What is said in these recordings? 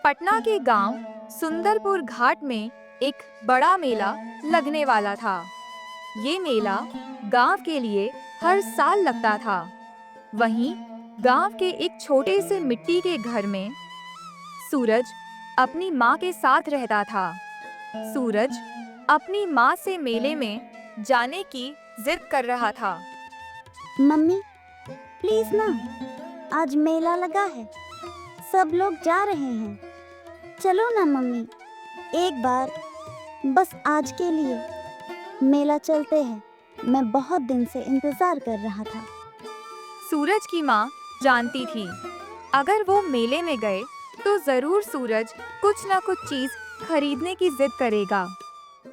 पटना के गांव सुंदरपुर घाट में एक बड़ा मेला लगने वाला था। ये मेला गांव के लिए हर साल लगता था। वहीं गांव के एक छोटे से मिट्टी के घर में सूरज अपनी माँ के साथ रहता था। सूरज अपनी माँ से मेले में जाने की जिद कर रहा था। मम्मी प्लीज ना, आज मेला लगा है, सब लोग जा रहे हैं, चलो ना मम्मी, एक बार बस आज के लिए मेला चलते हैं। मैं बहुत दिन से इंतजार कर रहा था। सूरज की माँ जानती थी अगर वो मेले में गए तो जरूर सूरज कुछ न कुछ चीज खरीदने की जिद करेगा,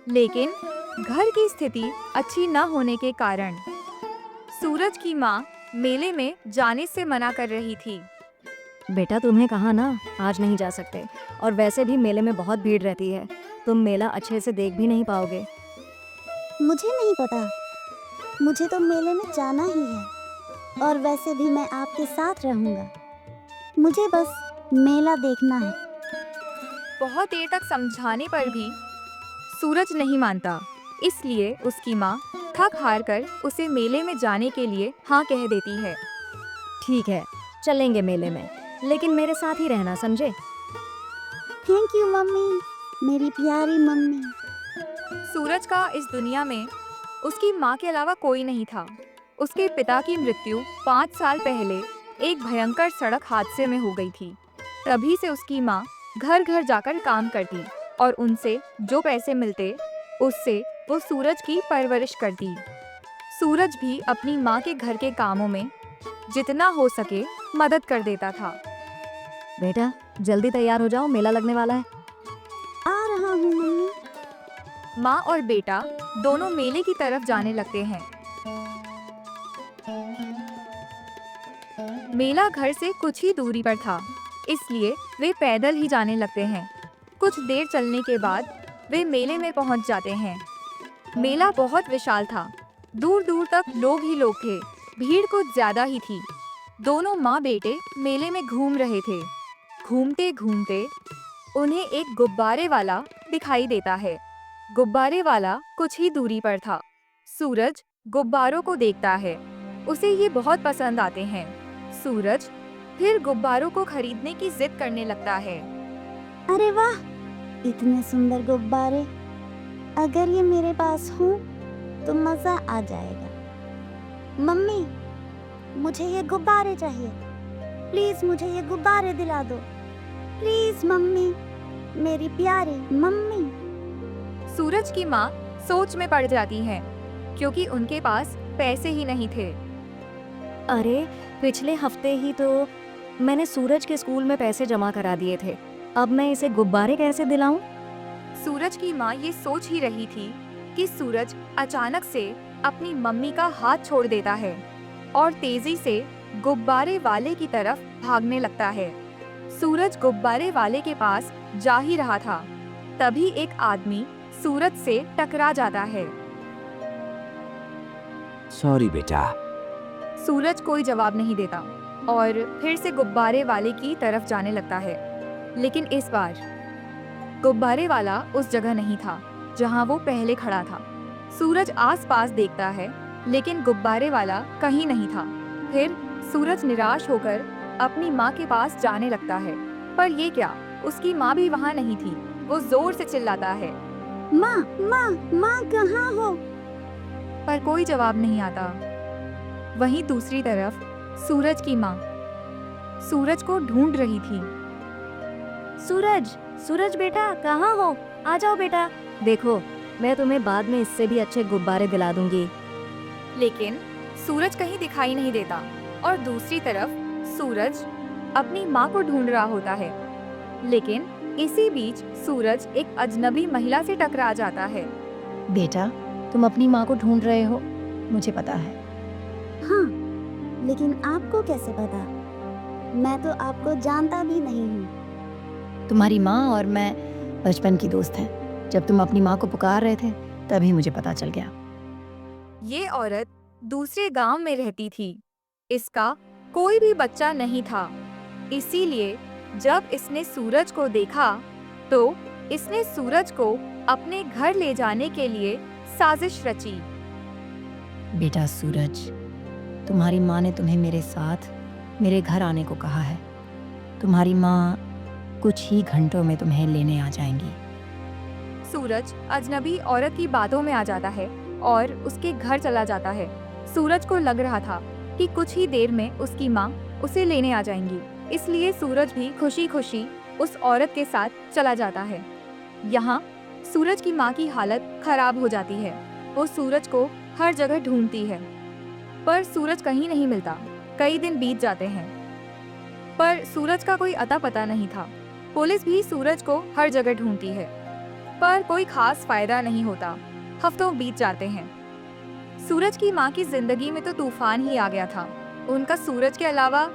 लेकिन घर की स्थिति अच्छी न होने के कारण सूरज की माँ मेले में जाने से मना कर रही थी। बेटा तुम्हें कहा ना, आज नहीं जा सकते, और वैसे भी मेले में बहुत भीड़ रहती है, तुम मेला अच्छे से देख भी नहीं पाओगे। मुझे नहीं पता, मुझे तो मेले में जाना ही है, और वैसे भी मैं आपके साथ रहूंगा। मुझे बस मेला देखना है। बहुत देर तक समझाने पर भी सूरज नहीं मानता, इसलिए उसकी माँ थक हार कर उसे मेले में जाने के लिए हाँ कह देती है। ठीक है, चलेंगे मेले में, लेकिन मेरे साथ ही रहना, समझे? थैंक यू मम्मी, मेरी प्यारी मम्मी। सूरज का इस दुनिया में उसकी माँ के अलावा कोई नहीं था। उसके पिता की मृत्यु 5 साल पहले एक भयंकर सड़क हादसे में हो गई थी। तभी से उसकी माँ घर घर जाकर काम करती और उनसे जो पैसे मिलते उससे वो सूरज की परवरिश करती। सूरज भी अपनी माँ के घर के कामों में जितना हो सके मदद कर देता था। बेटा जल्दी तैयार हो जाओ, मेला लगने वाला है। आ रहा हूँ मम्मी। माँ और बेटा दोनों मेले की तरफ जाने लगते हैं। मेला घर से कुछ ही दूरी पर था, इसलिए वे पैदल ही जाने लगते हैं। कुछ देर चलने के बाद वे मेले में पहुंच जाते हैं। मेला बहुत विशाल था, दूर दूर तक लोग ही लोग थे, भीड़ कुछ ज्यादा ही थी। दोनों माँ बेटे मेले में घूम रहे थे। घूमते घूमते उन्हें एक गुब्बारे वाला दिखाई देता है। गुब्बारे वाला कुछ ही दूरी पर था। सूरज गुब्बारों को देखता है, उसे ये बहुत पसंद आते हैं। सूरज फिर गुब्बारों को खरीदने की जिद करने लगता है। अरे वाह, इतने सुंदर गुब्बारे, अगर ये मेरे पास हो तो मजा आ जाएगा। मम्मी मुझे ये गुब्बारे चाहिए, प्लीज मुझे ये गुब्बारे दिला दो, प्लीज मम्मी, मेरी प्यारी मम्मी। सूरज की माँ सोच में पड़ जाती है, क्योंकि उनके पास पैसे ही नहीं थे। अरे पिछले हफ्ते ही तो मैंने सूरज के स्कूल में पैसे जमा करा दिए थे, अब मैं इसे गुब्बारे कैसे दिलाऊं? सूरज की माँ ये सोच ही रही थी कि सूरज अचानक से अपनी मम्मी का हाथ छोड़ देता है और तेजी से गुब्बारे वाले की तरफ भागने लगता है। सूरज गुब्बारे वाले के पास जा ही रहा था, तभी एक आदमी सूरज से टकरा जाता है। सॉरी बेटा। सूरज कोई जवाब नहीं देता और फिर से गुब्बारे वाले की तरफ जाने लगता है, लेकिन इस बार गुब्बारे वाला उस जगह नहीं था जहां वो पहले खड़ा था। सूरज आसपास देखता है, लेकिन गुब्बारे वाला कहीं नहीं था। फिर सूरज निराश होकर अपनी माँ के पास जाने लगता है, पर ये क्या, उसकी माँ भी वहाँ नहीं थी। वो जोर से चिल्लाता है, माँ माँ माँ कहाँ हो? पर कोई जवाब नहीं आता। वहीं दूसरी तरफ सूरज की माँ सूरज को ढूंढ रही थी। सूरज, सूरज बेटा कहाँ हो? आ जाओ बेटा, देखो मैं तुम्हें बाद में इससे भी अच्छे गुब्बारे दिला दूंगी। लेकिन सूरज कहीं दिखाई नहीं देता और दूसरी तरफ सूरज अपनी माँ को ढूंढ रहा होता है। लेकिन इसी बीच सूरज एक अजनबी महिला से टकरा जाता है। बेटा तुम अपनी माँ को ढूंढ रहे हो, मुझे पता है। हाँ, लेकिन आपको कैसे पता? मैं तो आपको जानता भी नहीं हूँ। तुम्हारी माँ और मैं बचपन की दोस्त हैं। जब तुम अपनी माँ को पुकार रहे थे तभी मुझे पता चल गया। ये औरत दूसरे गांव में रहती थी। इसका कोई भी बच्चा नहीं था, इसीलिए जब इसने सूरज को देखा तो इसने सूरज को अपने घर ले जाने के लिए साजिश रची। बेटा सूरज, तुम्हारी माँ ने तुम्हें मेरे साथ मेरे घर आने को कहा है। तुम्हारी माँ कुछ ही घंटों में तुम्हें लेने आ जाएंगी। सूरज अजनबी औरत की बातों में आ जाता है और उसके घर चला जाता है। सूरज को लग रहा था कि कुछ ही देर में उसकी माँ उसे लेने आ जाएंगी, इसलिए सूरज भी खुशी खुशी उस औरत के साथ चला जाता है। यहाँ सूरज की माँ की हालत खराब हो जाती है। वो सूरज को हर जगह ढूंढती है, पर सूरज कहीं नहीं मिलता। कई दिन बीत जाते हैं, पर सूरज का कोई अता पता नहीं था। पुलिस भी सूरज को हर जगह ढूंढती है, पर कोई खास फायदा नहीं होता। हफ्तों बीत जाते हैं। सूरज की माँ की जिंदगी में तो तूफान ही आ गया था। उनका सूरज के अलावा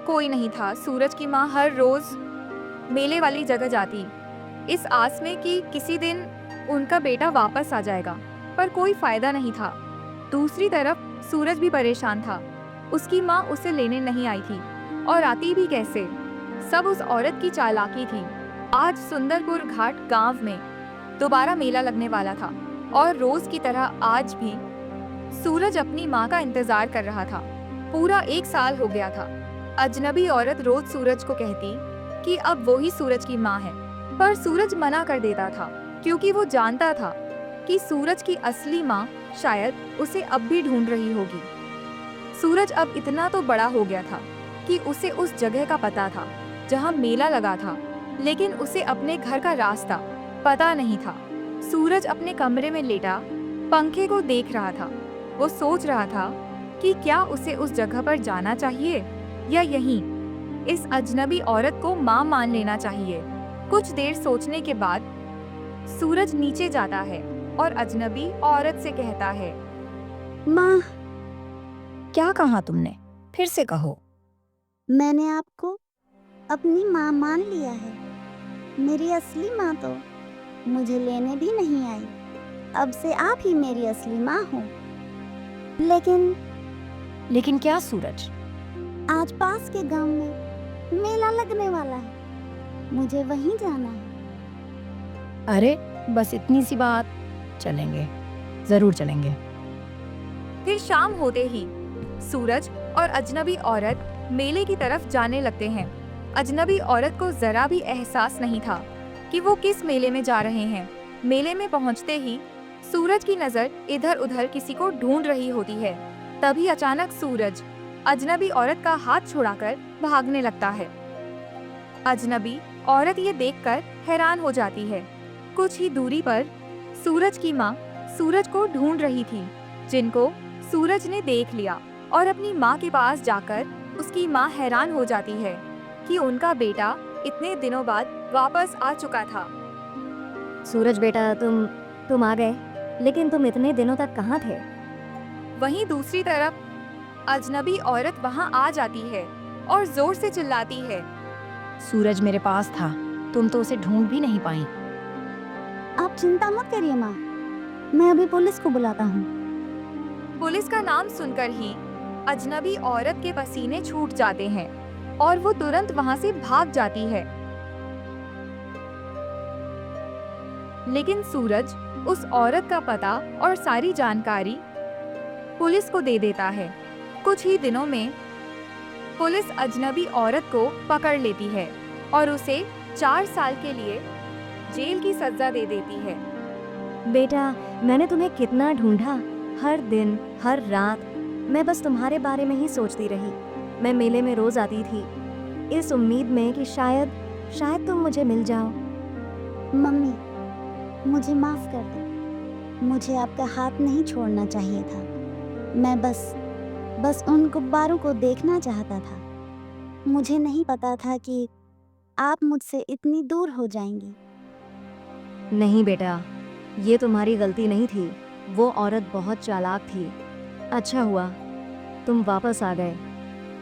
कोई नहीं था। सूरज की माँ हर रोज मेले वाली जगह जाती, इस आस में कि किसी दिन उनका बेटा वापस आ जाएगा, पर कोई फायदा नहीं था। दूसरी तरफ सूरज भी परेशान था। उसकी माँ उसे लेने नहीं आई थी, और आती भी कैसे? सब उस औरत की चालाकी थी। आज सुंदरपुर घाट गांव में दोबारा मेला लगने वाला था, और रोज की तरह आज भी सूरज अपनी माँ का इंतजार कर रहा था। पूरा 1 साल हो गया था। अजनबी औरत रोज सूरज को कहती कि अब वो ही सूरज की माँ है, पर सूरज मना कर देता था, क्योंकि वो जानता था कि सूरज की असली माँ शायद उसे अब भी ढूंढ रही होगी। सूरज अब इतना तो बड़ा हो गया था कि उसे उस जगह का पता था जहाँ मेला लगा था, लेकिन उसे अपने घर का रास्ता पता नहीं था। सूरज अपने कमरे में लेटा पंखे को देख रहा था। वो सोच रहा था कि क्या उसे उस जगह पर जाना चाहिए या यहीं इस अजनबी औरत को माँ मान लेना चाहिए। कुछ देर सोचने के बाद सूरज नीचे जाता है और अजनबी औरत से कहता है, माँ, क्या कहा तुमने? फिर से कहो। मैंने आपको अपनी माँ मान लिया है। मेरी असली माँ तो मुझे लेने भी नहीं आई। अब से आप ही मेरी असली माँ हो। लेकिन क्या सूरज? आज पास के गांव में मेला लगने वाला है। मुझे वहीं जाना है। अरे बस इतनी सी बात। चलेंगे, जरूर चलेंगे। फिर शाम होते ही सूरज और अजनबी औरत मेले की तरफ जाने लगते हैं। अजनबी औरत को जरा भी एहसास नहीं था कि वो किस मेले में जा रहे हैं। मेले में पहुंचते ही सूरज की नजर इधर उधर किसी को ढूंढ रही होती है। तभी अचानक सूरज अजनबी औरत का हाथ छुड़ाकर भागने लगता है। अजनबी औरत ये देखकर हैरान हो जाती है। कुछ ही दूरी पर सूरज की माँ सूरज को ढूंढ रही थी, जिनको सूरज ने देख लिया और अपनी माँ के पास जाकर उसकी माँ हैरान हो जाती है कि उनका बेटा इतने दिनों बाद वापस आ चुका था। सूरज बेटा, तुम आ गए, लेकिन तुम इतने दिनों तक कहाँ थे? वहीं दूसरी तरफ अजनबी औरत वहाँ आ जाती है और जोर से चिल्लाती है, सूरज मेरे पास था, तुम तो उसे ढूंढ भी नहीं पाई। आप चिंता मत करिए माँ, मैं अभी पुलिस को बुलाता हूँ। पुलिस का नाम सुनकर ही अजनबी औरत के पसीने छूट जाते हैं और वो तुरंत वहाँ से भाग जाती है। लेकिन सूरज उस औरत का पता और सारी जानकारी पुलिस को दे देता है। कुछ ही दिनों में पुलिस अजनबी औरत को पकड़ लेती है और उसे 4 साल के लिए जेल की सजा दे देती है। बेटा, मैंने तुम्हें कितना ढूंढा। हर दिन हर रात मैं बस तुम्हारे बारे में ही सोचती रही। मैं मेले में रोज आती थी, इस उम्मीद में कि शायद तुम मुझे मिल जाओ। मम्मी, मुझे माफ कर दो। मुझे आपका हाथ नहीं छोड़ना चाहिए था। मैं बस उन गुब्बारों को देखना चाहता था। मुझे नहीं पता था कि आप मुझसे इतनी दूर हो जाएंगी। नहीं बेटा, ये तुम्हारी गलती नहीं थी। वो औरत बहुत चालाक थी। अच्छा हुआ तुम वापस आ गए।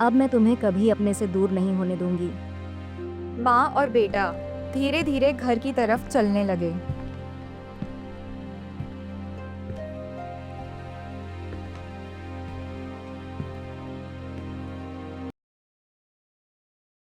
अब मैं तुम्हें कभी अपने से दूर नहीं होने दूंगी। माँ और बेटा धीरे धीरे घर की तरफ चलने लगे।